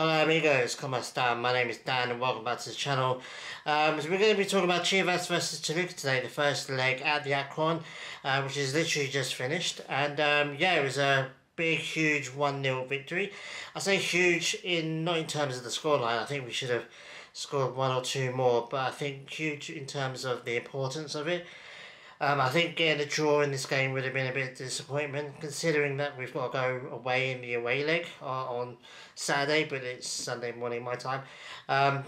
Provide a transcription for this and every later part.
Hola amigos, ¿cómo están? My name is Dan and welcome back to the channel. So we're going to be talking about Chivas versus Toluca today, the first leg at the Akron, which is literally just finished. And yeah, it was a big, huge 1-0 victory. I say huge not in terms of the scoreline. I think we should have scored one or two more, but I think huge in terms of the importance of it. I think getting a draw in this game would have been a bit of disappointment, considering that we've got to go away in the away leg on Saturday, but it's Sunday morning my time.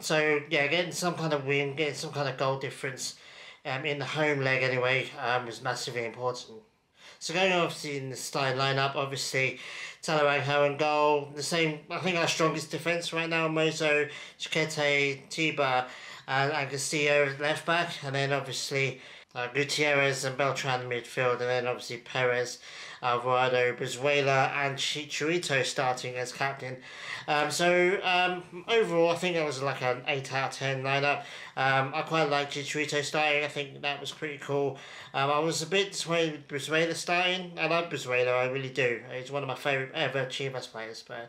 So yeah, getting some kind of win, getting some kind of goal difference in the home leg anyway was massively important. So going obviously in the starting lineup, obviously Talarangho and goal, the same. I think our strongest defence right now: Mozo, Chiquete, Tiba, and Castillo left back, and then obviously Gutierrez and Beltran in midfield, and then obviously Perez, Alvarado, Brizuela, and Chicharito starting as captain. Overall, I think that was like an 8 out of 10 lineup. I quite like Chicharito starting. I think that was pretty cool. I was a bit disappointed with Brizuela starting. I like Brizuela, I really do. He's one of my favourite ever Chivas players, but I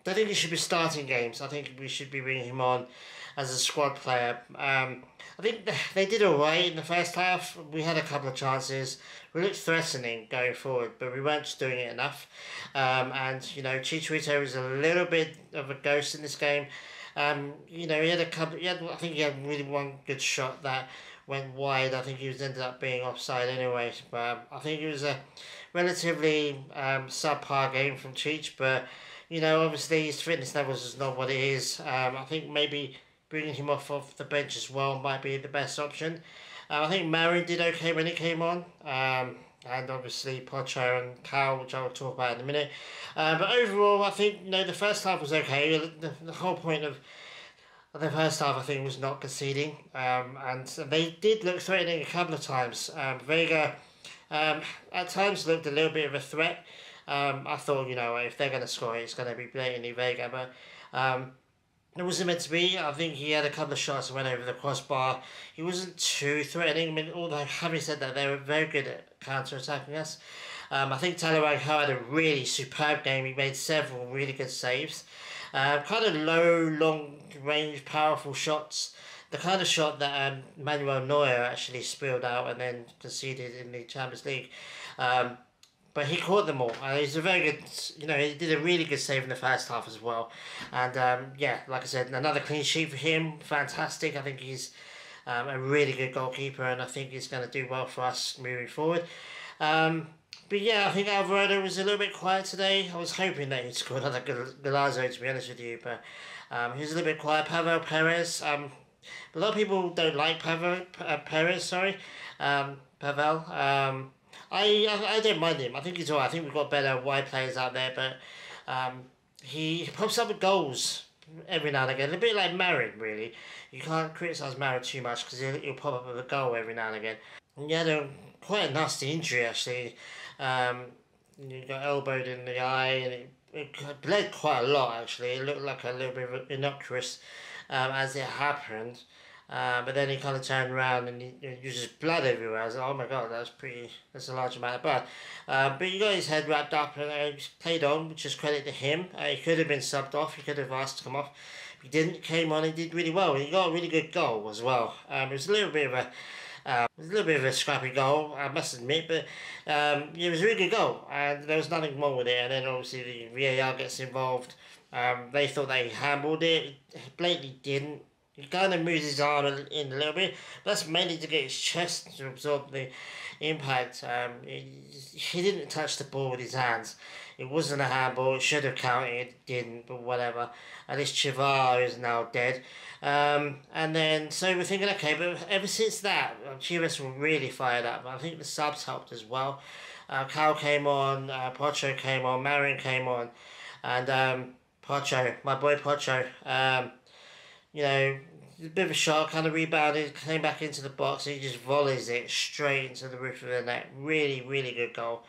don't think he should be starting games. I think we should be bringing him on as a squad player. I think they did alright in the first half. We had a couple of chances. We looked threatening going forward, but we weren't just doing it enough. And you know, Chicharito was a little bit of a ghost in this game. You know, he had a couple. I think he had really one good shot that went wide. I think he ended up being offside anyway. But I think it was a relatively subpar game from Cheech. But you know, obviously his fitness levels is not what it is. I think maybe bringing him off the bench as well might be the best option. I think Marin did okay when he came on. And obviously Pocho and Cal, which I'll talk about in a minute. But overall, I think the first half was okay. The whole point of the first half, I think, was not conceding. And they did look threatening a couple of times. Vega at times looked a little bit of a threat. I thought, if they're going to score, it's going to be blatantly Vega. But it wasn't meant to be. I think he had a couple of shots that went over the crossbar. He wasn't too threatening. I mean, although having said that, they were very good at counter-attacking us. I think Talarangho had a really superb game. He made several really good saves. Kind of low, long-range, powerful shots. The kind of shot that Manuel Neuer actually spilled out and then conceded in the Champions League. But he caught them all. He's a very good, he did a really good save in the first half as well. And yeah, like I said, another clean sheet for him. Fantastic. I think he's a really good goalkeeper, and I think he's going to do well for us moving forward. But yeah, I think Alvarado was a little bit quiet today. I was hoping that he'd score another Golazo, to be honest with you, but he was a little bit quiet. Pavel Perez. A lot of people don't like Perez. Sorry, Pavel. I don't mind him. I think he's alright. I think we've got better wide players out there, but he pops up with goals every now and again. A bit like Marin, really. You can't criticise Marin too much because he'll pop up with a goal every now and again. And he had quite a nasty injury, actually. He got elbowed in the eye, and it bled quite a lot, actually. It looked like a little bit of innocuous as it happened. But then he kind of turned around and he was just blood everywhere. I was like, oh my god, that's a large amount of blood. But he got his head wrapped up and he played on, which is credit to him. He could have been subbed off, he could have asked to come off. He didn't, came on, he did really well. He got a really good goal as well. It was a little bit of a scrappy goal, I must admit, but it was a really good goal, and there was nothing wrong with it. And then obviously the VAR gets involved. They thought they handled it. He blatantly didn't. He kind of moves his arm in a little bit, but that's mainly to get his chest to absorb the impact. He didn't touch the ball with his hands. It wasn't a handball. It should have counted. It didn't, but whatever. At least Chivar is now dead. And then, so we're thinking, okay, but ever since that, Chivas were really fired up. I think the subs helped as well. Cal came on, Pocho came on, Marin came on, and Pocho, my boy Pocho, a bit of a shot, kind of rebounded, came back into the box, and he just volleys it straight into the roof of the net. Really, really good goal.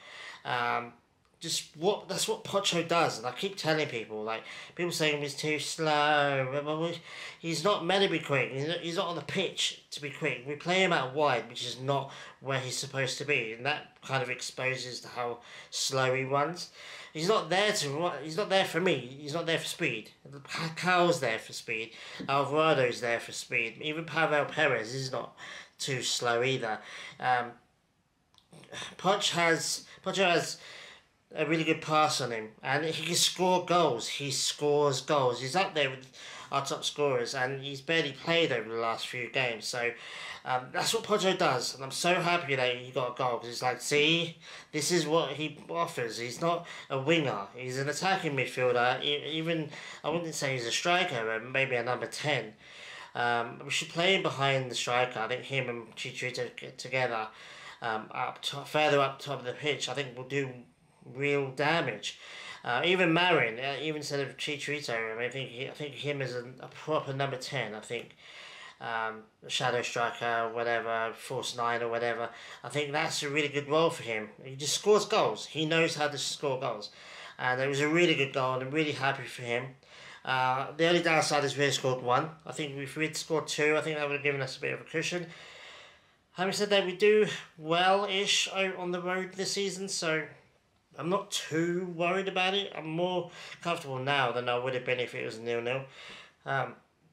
That's what Pocho does, and I keep telling people, people saying he's too slow. He's not meant to be quick. He's not on the pitch to be quick. We play him out wide, which is not where he's supposed to be, and that kind of exposes how slow he runs. he's not there to. He's not there for me. He's not there for speed. Cal's there for speed. Alvarado's there for speed. Even Pavel Perez is not too slow either. Um, Pocho has a really good pass on him, and he can score goals. He scores goals. He's up there with our top scorers, and he's barely played over the last few games. So that's what Pocho does, and I'm so happy that he got a goal because it's like, see, this is what he offers. He's not a winger. He's an attacking midfielder. Even I wouldn't say he's a striker, but maybe a number 10. We should play him behind the striker. I think him and Chicharito together, further up top of the pitch, I think will do real damage. Even Marin, even instead of Chicharito, I mean, I think him as a proper number 10. I think shadow striker, whatever, force 9 or whatever. I think that's a really good role for him. He just scores goals. He knows how to score goals, and it was a really good goal, and I'm really happy for him. The only downside is we only scored 1. I think if we'd scored 2, I think that would have given us a bit of a cushion. Having said that, we do well-ish on the road this season, so I'm not too worried about it. I'm more comfortable now than I would have been if it was 0-0.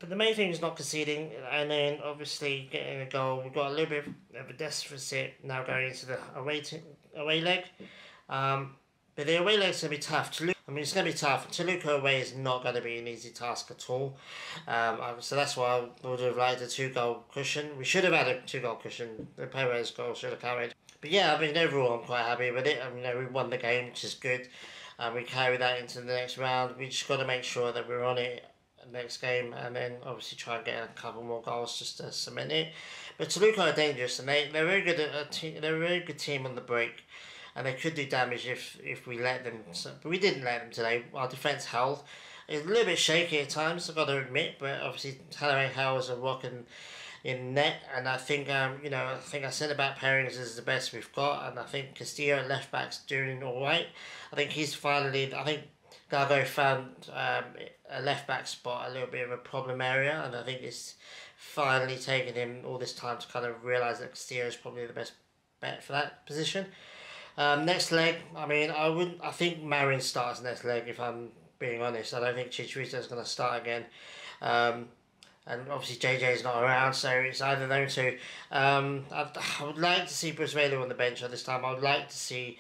But the main thing is not conceding, and then obviously getting a goal. We've got a little bit of a deficit now going into the away leg. But the away leg's going to be tough. It's going to be tough. Toluca away is not going to be an easy task at all. So that's why I would have liked a 2-goal cushion. We should have had a 2-goal cushion. The Perez goal should have carried. But yeah, I mean, overall I'm quite happy with it. I mean, we won the game, which is good. We carry that into the next round. We just got to make sure that we're on it next game, and then obviously try and get a couple more goals just to cement it. But Toluca are dangerous, and they're very good they're a very good team on the break, and they could do damage if we let them. But we didn't let them today. Our defence held. It's a little bit shaky at times, I've got to admit, but obviously Taylor Howell's a rock in net, and I think I think our centre back pairings is the best we've got, and I think Castillo at left back's doing all right. I think Gago found a left back spot a little bit of a problem area, and I think it's finally taken him all this time to kind of realise that Castillo is probably the best bet for that position. Next leg, I mean, I think Marin starts next leg, if I'm being honest. I don't think Chicharito is going to start again. And obviously JJ's not around, so it's either those two. I would like to see Brizuela on the bench at this time. I would like to see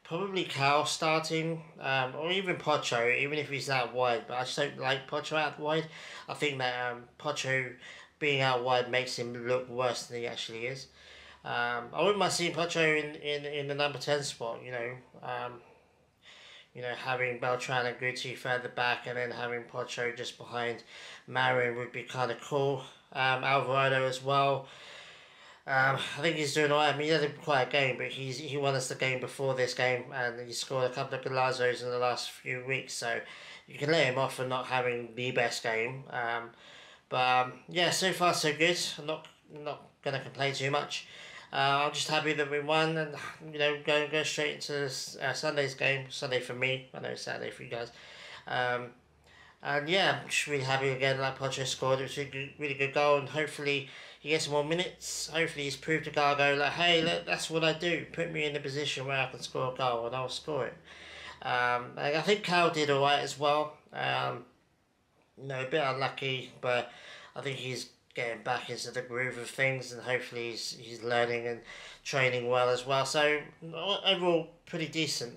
probably Cal starting, or even Pocho, even if he's out wide. But I just don't like Pocho out wide. I think that Pocho being out wide makes him look worse than he actually is. I wouldn't mind seeing Pocho in the number 10 spot, having Beltran and Guti further back, and then having Pocho just behind Marin would be kind of cool. Alvarado as well. I think he's doing alright. I mean, he had quite a game, but he won us the game before this game, and he scored a couple of Golazos in the last few weeks, so you can let him off for not having the best game. Yeah, so far so good. I'm not going to complain too much. I'm just happy that we won, and go straight into Sunday's game. Sunday for me, I know it's Saturday for you guys. And yeah, I'm just really happy again. Like Pocho scored, it was a really good goal, and hopefully he gets some more minutes. Hopefully he's proved to Gargo like, hey, look, that's what I do. Put me in a position where I can score a goal, and I'll score it. I think Cal did alright as well. A bit unlucky, but I think he's getting back into the groove of things, and hopefully he's learning and training well as well. So overall, pretty decent.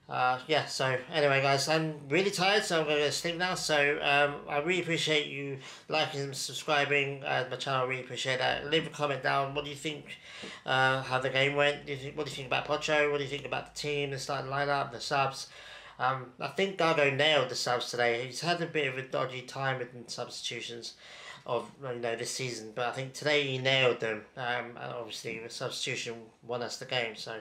So anyway guys, I'm really tired, so I'm going to go to sleep now. So I really appreciate you liking and subscribing my channel. I really appreciate that. Leave a comment down. What do you think how the game went? What do you think about Pocho? What do you think about the team, the starting lineup, the subs? I think Gargo nailed the subs today. He's had a bit of a dodgy time with substitutions of this season, but I think today he nailed them, and obviously the substitution won us the game. So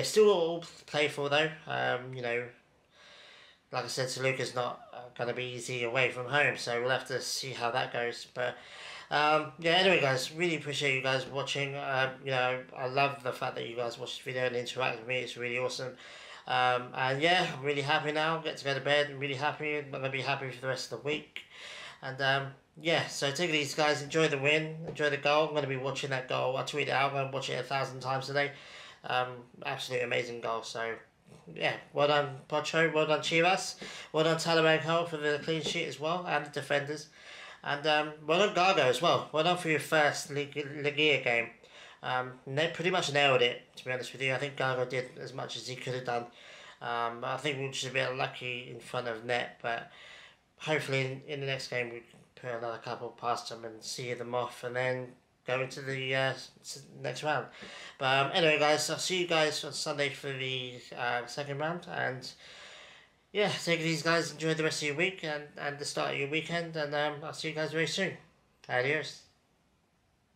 still all play for though. Like I said, Toluca's not going to be easy away from home, so we'll have to see how that goes. But anyway guys, really appreciate you guys watching. I love the fact that you guys watch this video and interact with me. It's really awesome. I'm really happy now. Get to go to bed. I'm really happy. I'm going to be happy for the rest of the week. And so take it easy guys. Enjoy the win. Enjoy the goal. I'm going to be watching that goal. I tweeted it out. I'm going to watch it 1,000 times today. Absolutely amazing goal. So yeah, well done Pocho, well done Chivas, well done Talamanco for the clean sheet as well, and the defenders. And well done Gargo as well. Well done for your first Ligia game. They pretty much nailed it, to be honest with you. I think Gargo did as much as he could have done. I think we were just a bit lucky in front of net, but hopefully in the next game we can put another couple past them and see them off, and then go into the next round. But anyway, guys, I'll see you guys on Sunday for the second round, and yeah, take it easy, guys. Enjoy the rest of your week and the start of your weekend, and I'll see you guys very soon. Adios.